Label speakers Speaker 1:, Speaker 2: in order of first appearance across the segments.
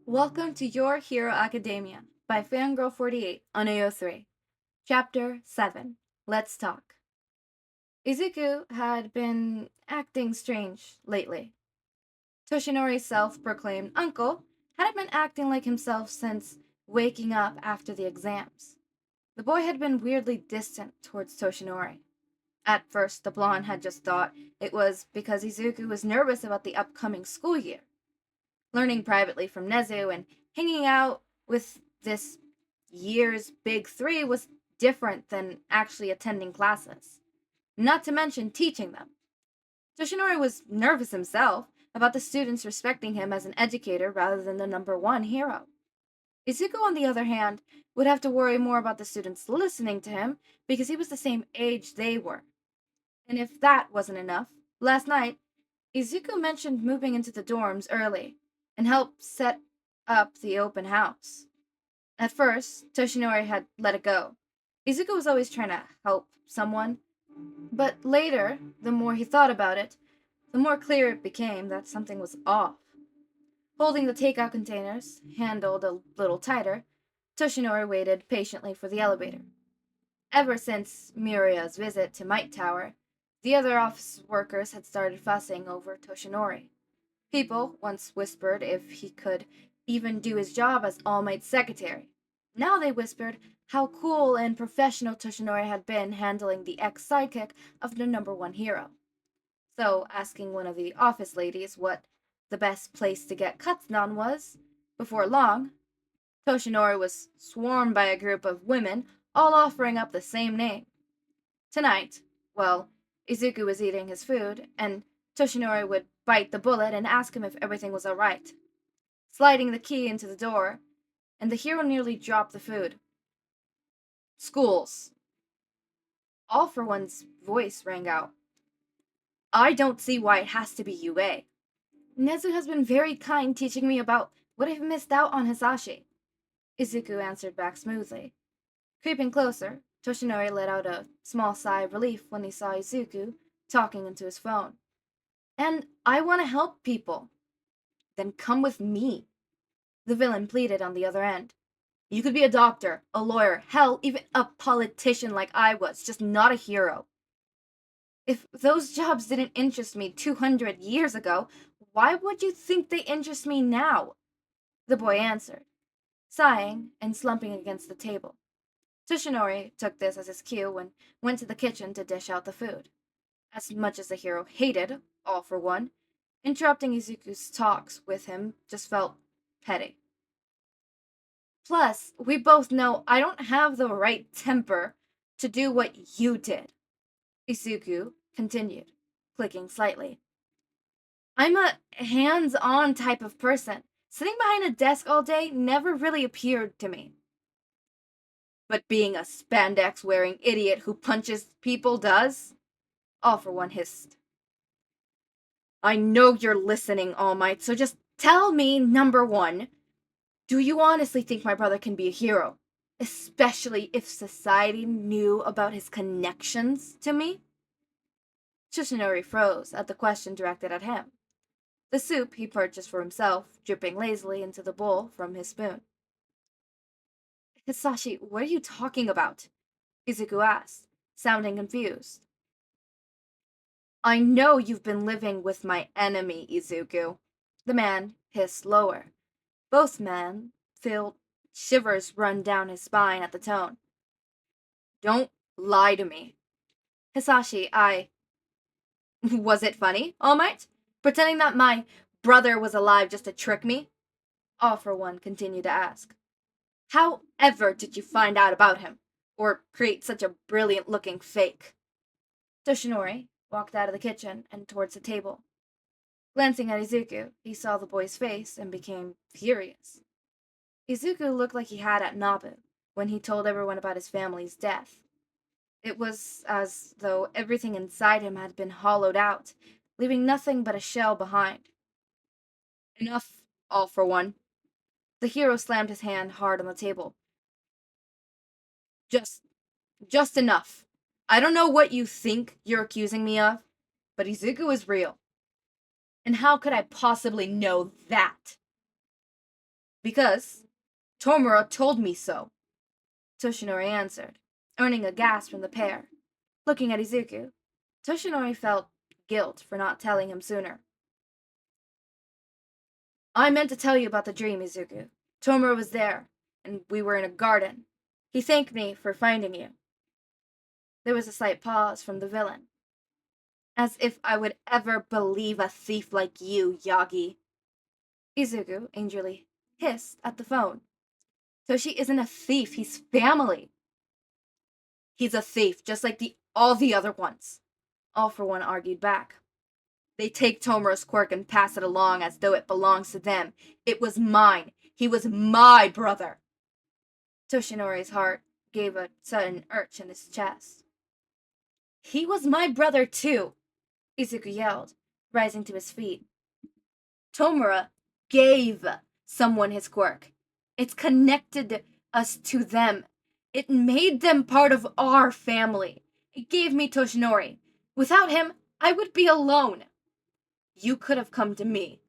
Speaker 1: Welcome to Your Hero Academia by Fangirl48 on AO3. Chapter 7. Let's Talk. Izuku had been acting strange lately. Toshinori's self-proclaimed uncle hadn't been acting like himself since waking up after the exams. The boy had been weirdly distant towards Toshinori. At first, the blonde had just thought it was because Izuku was nervous about the upcoming school year. Learning privately from Nezu and hanging out with this year's big three was different than actually attending classes, not to mention teaching them. Toshinori was nervous himself about the students respecting him as an educator rather than the number one hero. Izuku, on the other hand, would have to worry more about the students listening to him because he was the same age they were. And if that wasn't enough, last night, Izuku mentioned moving into the dorms early and help set up the open house. At first, Toshinori had let it go. Izuku was always trying to help someone, but later, the more he thought about it, the more clear it became that something was off. Holding the takeout containers, handled a little tighter, Toshinori waited patiently for the elevator. Ever since Midoriya's visit to Might Tower, the other office workers had started fussing over Toshinori. People once whispered if he could even do his job as All Might's secretary. Now they whispered how cool and professional Toshinori had been handling the ex-sidekick of the number one hero. So, asking one of the office ladies what the best place to get cuts done was, before long, Toshinori was swarmed by a group of women, all offering up the same name. Tonight, well, Izuku was eating his food, and Toshinori would bite the bullet and ask him if everything was alright, sliding the key into the door, and the hero nearly dropped the food. Schools. All for One's voice rang out. I don't see why it has to be UA. Nezu has been very kind teaching me about what I've missed out on Hisashi. Izuku answered back smoothly. Creeping closer, Toshinori let out a small sigh of relief when he saw Izuku talking into his phone. And I want to help people. Then come with me, the villain pleaded on the other end. You could be a doctor, a lawyer, hell, even a politician like I was, just not a hero. If those jobs didn't interest me 200 years ago, why would you think they interest me now? The boy answered, sighing and slumping against the table. Toshinori took this as his cue and went to the kitchen to dish out the food. As much as the hero hated All for One, interrupting Izuku's talks with him just felt petty. Plus, we both know I don't have the right temper to do what you did, Izuku continued, clicking slightly. I'm a hands-on type of person. Sitting behind a desk all day never really appealed to me. But being a spandex-wearing idiot who punches people does? All for One hissed. I know you're listening, All Might, so just tell me, number one, do you honestly think my brother can be a hero? Especially if society knew about his connections to me? Toshinori froze at the question directed at him. The soup he purchased for himself, dripping lazily into the bowl from his spoon. Hisashi, what are you talking about? Izuku asked, sounding confused. I know you've been living with my enemy, Izuku. The man hissed lower. Both men felt shivers run down his spine at the tone. Don't lie to me. Hisashi, Was it funny, All Might? Pretending that my brother was alive just to trick me? All for One continued to ask. How ever did you find out about him? Or create such a brilliant-looking fake? Toshinori walked out of the kitchen and towards the table. Glancing at Izuku, he saw the boy's face and became furious. Izuku looked like he had at Nabu when he told everyone about his family's death. It was as though everything inside him had been hollowed out, leaving nothing but a shell behind. Enough, All for One. The hero slammed his hand hard on the table. Just enough. I don't know what you think you're accusing me of, but Izuku is real. And how could I possibly know that? Because Tomura told me so, Toshinori answered, earning a gasp from the pair. Looking at Izuku, Toshinori felt guilt for not telling him sooner. I meant to tell you about the dream, Izuku. Tomura was there, and we were in a garden. He thanked me for finding you. There was a slight pause from the villain. As if I would ever believe a thief like you, Yagi. Izuku angrily hissed at the phone. Toshi isn't a thief, he's family. He's a thief, just like all the other ones. All for One argued back. They take Tomura's quirk and pass it along as though it belongs to them. It was mine. He was my brother. Toshinori's heart gave a sudden urge in his chest. He was my brother too, Izuku yelled, rising to his feet. Tomura gave someone his quirk. It's connected us to them. It made them part of our family. It gave me Toshinori. Without him, I would be alone. You could have come to me,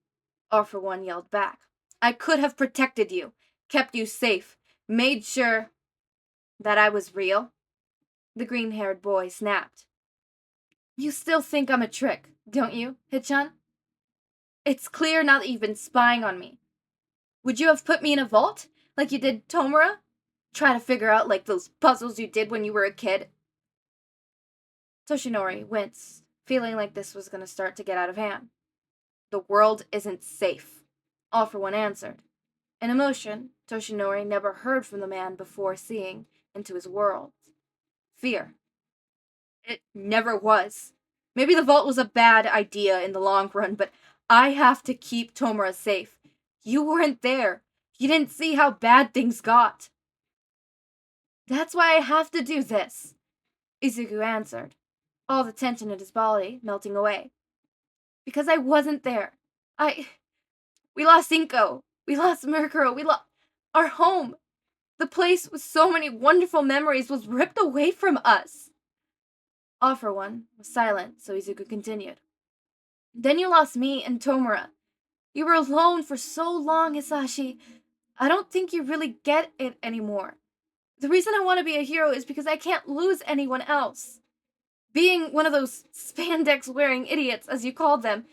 Speaker 1: All for One yelled back. I could have protected you, kept you safe, made sure that I was real. The green-haired boy snapped. You still think I'm a trick, don't you, Hichan? It's clear now that you've been spying on me. Would you have put me in a vault, like you did Tomura? Try to figure out like those puzzles you did when you were a kid? Toshinori winced, feeling like this was going to start to get out of hand. The world isn't safe, All for One answered. In emotion, Toshinori never heard from the man before seeing into his world. Fear. It never was. Maybe the vault was a bad idea in the long run, but I have to keep Tomura safe. You weren't there. You didn't see how bad things got. That's why I have to do this, Izuku answered, all the tension in his body melting away. Because I wasn't there. We lost Inko. We lost Mercuro. We lost our home. The place with so many wonderful memories was ripped away from us. All for One was silent, so Izuku continued. Then you lost me and Tomura. You were alone for so long, Hisashi. I don't think you really get it anymore. The reason I want to be a hero is because I can't lose anyone else. Being one of those spandex-wearing idiots, as you called them,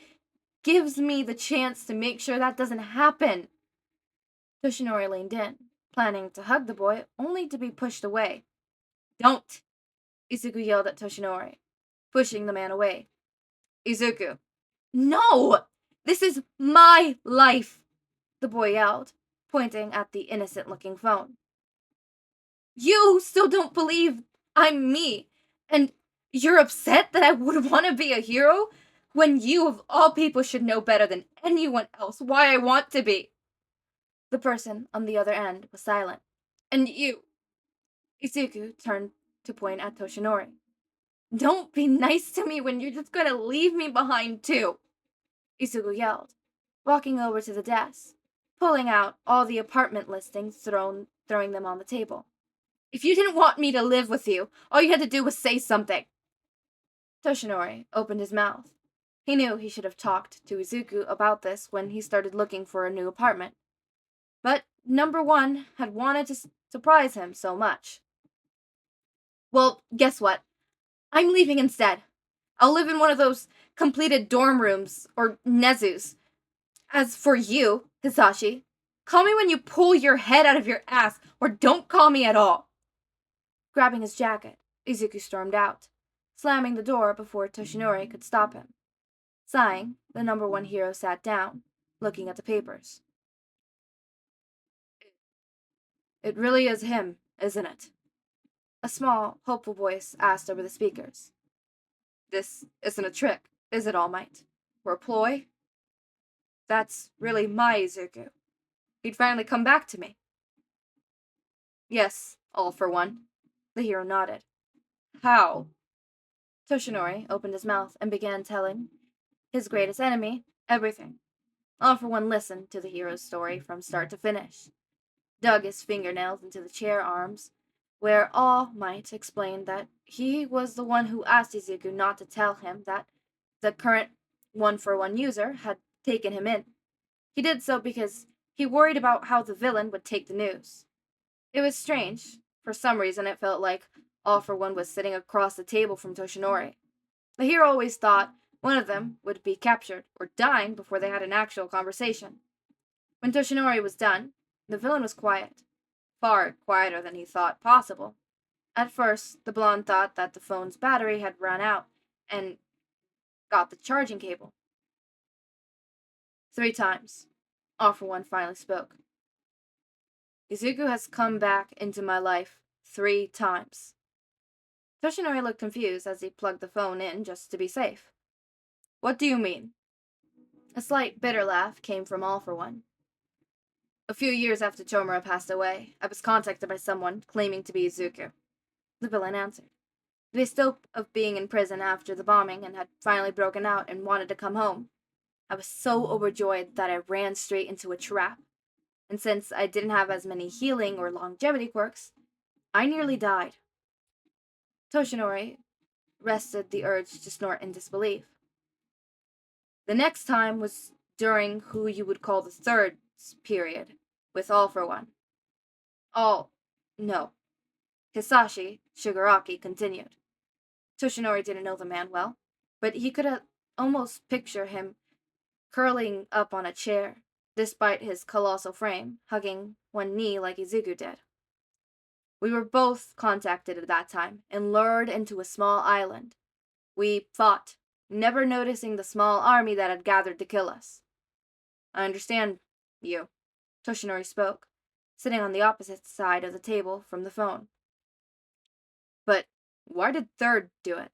Speaker 1: gives me the chance to make sure that doesn't happen. Toshinori leaned in, planning to hug the boy, only to be pushed away. Don't! Izuku yelled at Toshinori, pushing the man away. Izuku. No! This is my life! The boy yelled, pointing at the innocent-looking phone. You still don't believe I'm me, and you're upset that I would want to be a hero, when you, of all people, should know better than anyone else why I want to be. The person on the other end was silent. And you... Izuku turned to point at Toshinori. Don't be nice to me when you're just going to leave me behind too, Izuku yelled, walking over to the desk, pulling out all the apartment listings, throwing them on the table. If you didn't want me to live with you, all you had to do was say something. Toshinori opened his mouth. He knew he should have talked to Izuku about this when he started looking for a new apartment. But number one had wanted to surprise him so much. Well, guess what? I'm leaving instead. I'll live in one of those completed dorm rooms, or Nezus. As for you, Hisashi, call me when you pull your head out of your ass, or don't call me at all. Grabbing his jacket, Izuku stormed out, slamming the door before Toshinori could stop him. Sighing, the number one hero sat down, looking at the papers. It really is him, isn't it? A small, hopeful voice asked over the speakers. This isn't a trick, is it, All Might? Or a ploy? That's really my Izuku. He'd finally come back to me. Yes, All for One. The hero nodded. How? Toshinori opened his mouth and began telling his greatest enemy everything. All for One listened to the hero's story from start to finish, dug his fingernails into the chair arms, where All Might explained that he was the one who asked Izuku not to tell him that the current 1-for-1 user had taken him in. He did so because He worried about how the villain would take the news. It was strange. For some reason, it felt like All for One was sitting across the table from Toshinori. The hero always thought one of them would be captured or dying before they had an actual conversation. When Toshinori was done, the villain was quiet, far quieter than he thought possible. At first, the blonde thought that the phone's battery had run out and got the charging cable. 3 times, All for One finally spoke. Izuku has come back into my life 3 times. Toshinori looked confused as he plugged the phone in just to be safe. What do you mean? A slight bitter laugh came from All for One. A few years after Tomura passed away, I was contacted by someone claiming to be Izuku. The villain answered. They spoke of being in prison after the bombing and had finally broken out and wanted to come home. I was so overjoyed that I ran straight into a trap. And since I didn't have as many healing or longevity quirks, I nearly died. Toshinori rested the urge to snort in disbelief. The next time was during who you would call the third period, with All for One. No. Hisashi Shigaraki continued. Toshinori didn't know the man well, but he could almost picture him curling up on a chair, despite his colossal frame, hugging one knee like Izuku did. We were both contacted at that time and lured into a small island. We fought, never noticing the small army that had gathered to kill us. I understand you, Toshinori spoke, sitting on the opposite side of the table from the phone. But why did Third do it?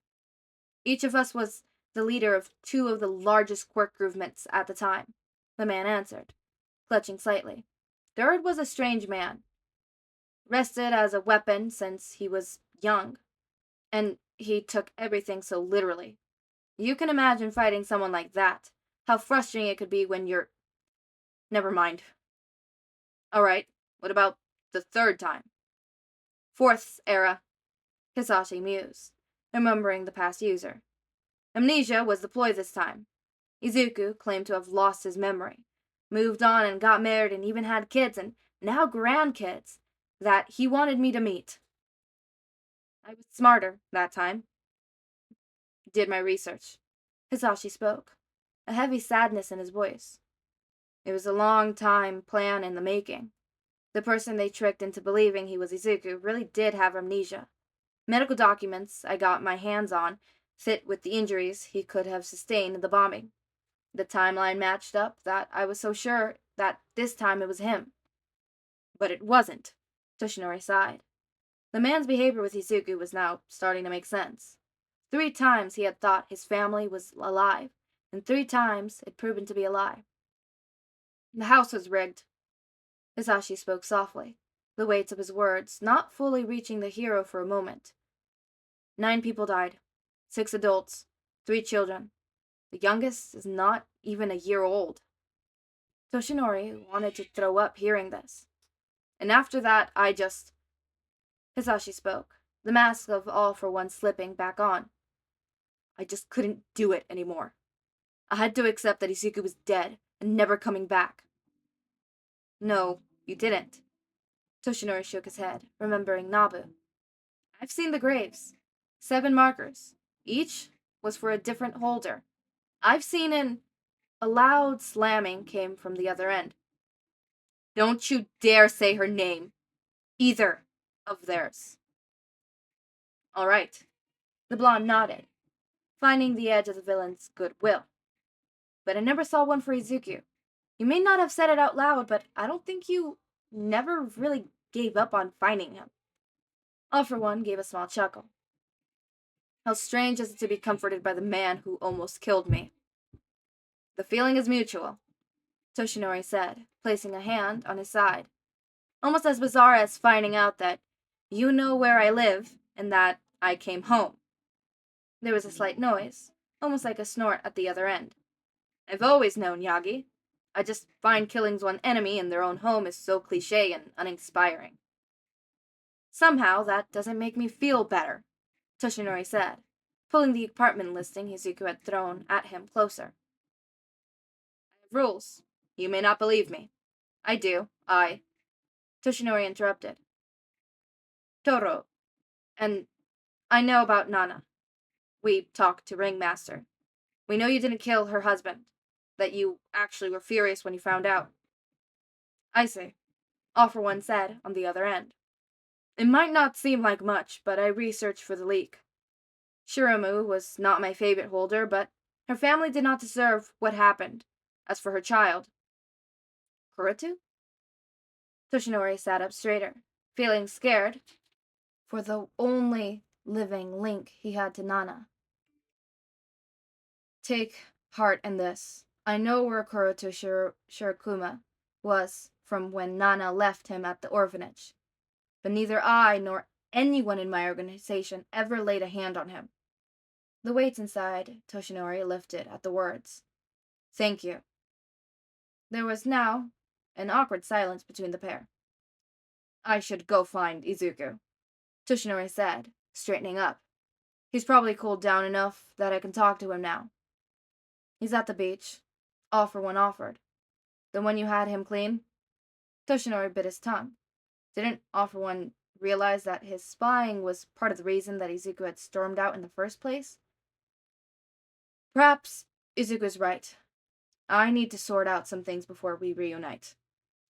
Speaker 1: Each of us was the leader of 2 of the largest quirk movements at the time, the man answered, clutching slightly. Third was a strange man. Rested as a weapon since he was young, and he took everything so literally. You can imagine fighting someone like that, how frustrating it could be when you're... Never mind. Alright, what about the 3rd time? 4th era, Hisashi mused, remembering the past user. Amnesia was the ploy this time. Izuku claimed to have lost his memory, moved on and got married and even had kids and now grandkids that he wanted me to meet. I was smarter that time. Did my research. Hisashi spoke, a heavy sadness in his voice. It was a long time plan in the making. The person they tricked into believing he was Izuku really did have amnesia. Medical documents I got my hands on fit with the injuries he could have sustained in the bombing. The timeline matched up that I was so sure that this time it was him. But it wasn't, Toshinori sighed. The man's behavior with Izuku was now starting to make sense. 3 times he had thought his family was alive, and 3 times it proven to be a lie. The house was rigged. Hisashi spoke softly, the weight of his words not fully reaching the hero for a moment. 9 people died. 6 adults, 3 children. The youngest is not even a year old. Toshinori wanted to throw up hearing this. And after that, I just... Hisashi spoke, the mask of All for One slipping back on. I just couldn't do it anymore. I had to accept that Izuku was dead and never coming back. No, you didn't. Toshinori shook his head, remembering Nabu. I've seen the graves. 7 markers. Each was for a different holder. I've seen an... A loud slamming came from the other end. Don't you dare say her name. Either of theirs. All right. The blonde nodded, finding the edge of the villain's goodwill. But I never saw one for Izuku. You may not have said it out loud, but I don't think you never really gave up on finding him. All for One gave a small chuckle. How strange is it to be comforted by the man who almost killed me. The feeling is mutual, Toshinori said, placing a hand on his side. Almost as bizarre as finding out that you know where I live and that I came home. There was a slight noise, almost like a snort at the other end. I've always known, Yagi. I just find killing one's enemy in their own home is so cliché and uninspiring. Somehow that doesn't make me feel better, Toshinori said, pulling the apartment listing Izuku had thrown at him closer. I have rules. You may not believe me. I do. Toshinori interrupted. Toro. And I know about Nana. We talked to Ringmaster. We know you didn't kill her husband. That you actually were furious when you found out. I see. All for One said on the other end. It might not seem like much, but I researched for the leak. Shiramu was not my favorite holder, but her family did not deserve what happened. As for her child. Kurutu? Toshinori sat up straighter, feeling scared for the only living link he had to Nana. Take heart in this. I know where Kurutu Shirokuma was from when Nana left him at the orphanage, but neither I nor anyone in my organization ever laid a hand on him. The weights inside Toshinori lifted at the words. Thank you. There was now an awkward silence between the pair. I should go find Izuku, Toshinori said, straightening up. He's probably cooled down enough that I can talk to him now. He's at the beach. All for One offered. The one you had him clean? Toshinori bit his tongue. Didn't All for One realize that his spying was part of the reason that Izuku had stormed out in the first place? Perhaps Izuku's right. I need to sort out some things before we reunite,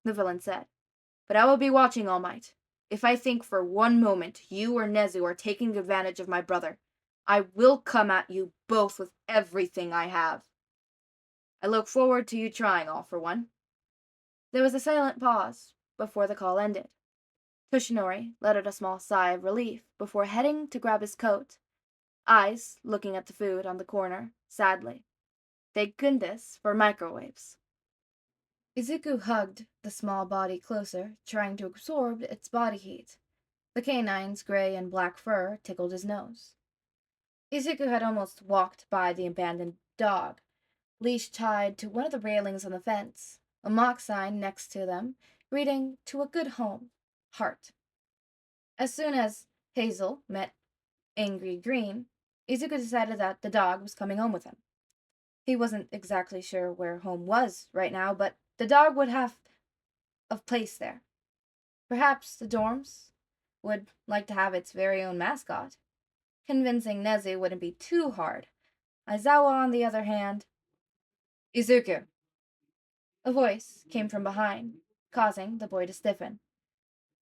Speaker 1: the villain said. But I will be watching All Might. If I think for one moment you or Nezu are taking advantage of my brother, I will come at you both with everything I have. I look forward to you trying, All for One. There was a silent pause before the call ended. Toshinori let out a small sigh of relief before heading to grab his coat, eyes looking at the food on the corner, sadly. Thank goodness for microwaves. Izuku hugged the small body closer, trying to absorb its body heat. The canine's gray and black fur tickled his nose. Izuku had almost walked by the abandoned dog, leash tied to one of the railings on the fence, a mock sign next to them, reading, To a good home, heart. As soon as Hazel met Angry Green, Izuku decided that the dog was coming home with him. He wasn't exactly sure where home was right now, but the dog would have a place there. Perhaps the dorms would like to have its very own mascot. Convincing Nezu wouldn't be too hard. Aizawa, on the other hand... Izuku! A voice came from behind, causing the boy to stiffen.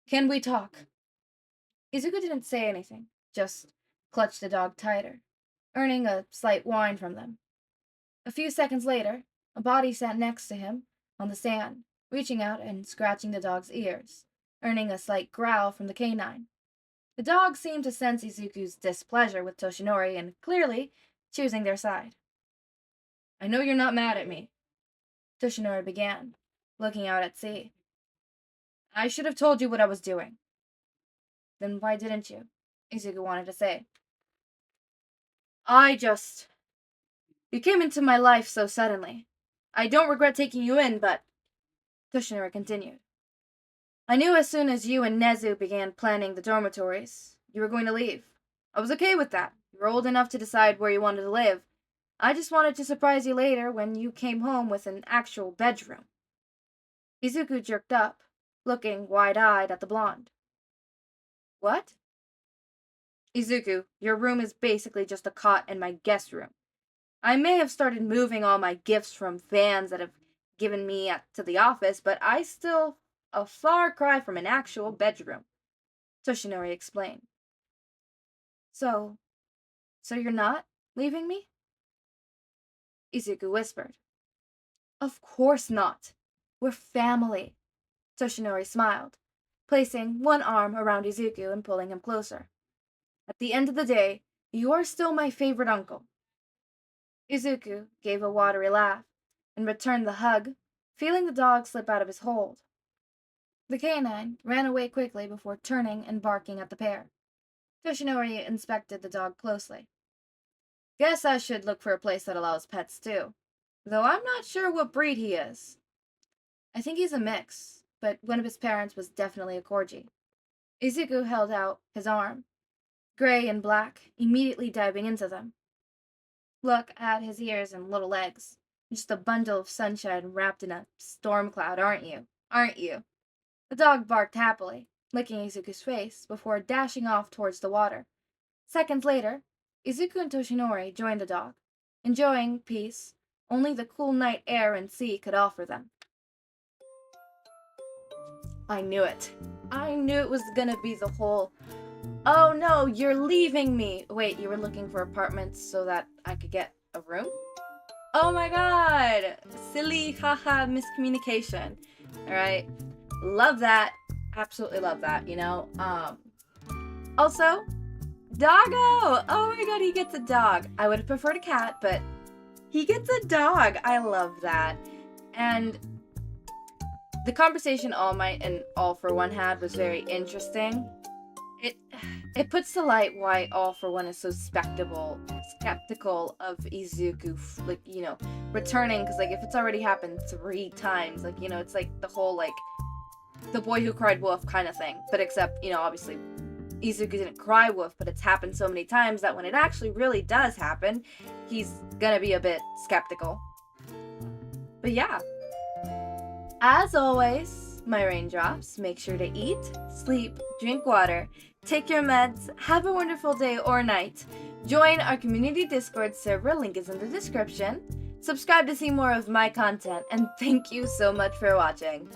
Speaker 1: Can we talk? Izuku didn't say anything, just clutched the dog tighter, earning a slight whine from them. A few seconds later, a body sat next to him on the sand, reaching out and scratching the dog's ears, earning a slight growl from the canine. The dog seemed to sense Izuku's displeasure with Toshinori and clearly choosing their side. I know you're not mad at me, Toshinori began, looking out at sea. I should have told you what I was doing. Then why didn't you? Izuku wanted to say. You came into my life so suddenly. I don't regret taking you in, but... Toshinori continued. I knew as soon as you and Nezu began planning the dormitories, you were going to leave. I was okay with that. You were old enough to decide where you wanted to live. I just wanted to surprise you later when you came home with an actual bedroom. Izuku jerked up, looking wide-eyed at the blonde. What? Izuku, your room is basically just a cot and my guest room. I may have started moving all my gifts from fans that have given me to the office, but I still a far cry from an actual bedroom, Toshinori explained. So you're not leaving me? Izuku whispered. Of course not. We're family, Toshinori smiled, placing one arm around Izuku and pulling him closer. At the end of the day, you're still my favorite uncle. Izuku gave a watery laugh and returned the hug, feeling the dog slip out of his hold. The canine ran away quickly before turning and barking at the pair. Toshinori inspected the dog closely. Guess I should look for a place that allows pets too, though I'm not sure what breed he is. I think he's a mix, but one of his parents was definitely a corgi. Izuku held out his arm, gray and black, immediately diving into them. Look at his ears and little legs. Just a bundle of sunshine wrapped in a storm cloud, aren't you? aren't you?" The dog barked happily, licking Izuku's face before dashing off towards the water. Seconds later, Izuku and Toshinori joined the dog, enjoying peace only the cool night air and sea could offer them. I knew it. I knew it was gonna be the whole, "Oh no, you're leaving me!" Wait, you were looking for apartments so that I could get a room? Oh my god! Silly, haha, miscommunication. Alright. Love that. Absolutely love that, you know? Also, doggo! Oh my god, he gets a dog. I would have preferred a cat, but he gets a dog. I love that. And the conversation All Might and All For One had was very interesting. It puts to light why All For One is so skeptical of Izuku, like, you know, returning, because, like, if it's already happened 3 times, like, you know, it's like the whole, like, the boy who cried wolf kind of thing, but except, you know, obviously Izuku didn't cry wolf, but it's happened so many times that when it actually really does happen, he's gonna be a bit skeptical. But yeah, as always, my raindrops, make sure to eat, sleep, drink water, take your meds, have a wonderful day or night. Join our community Discord server, link is in the description. Subscribe to see more of my content, and thank you so much for watching.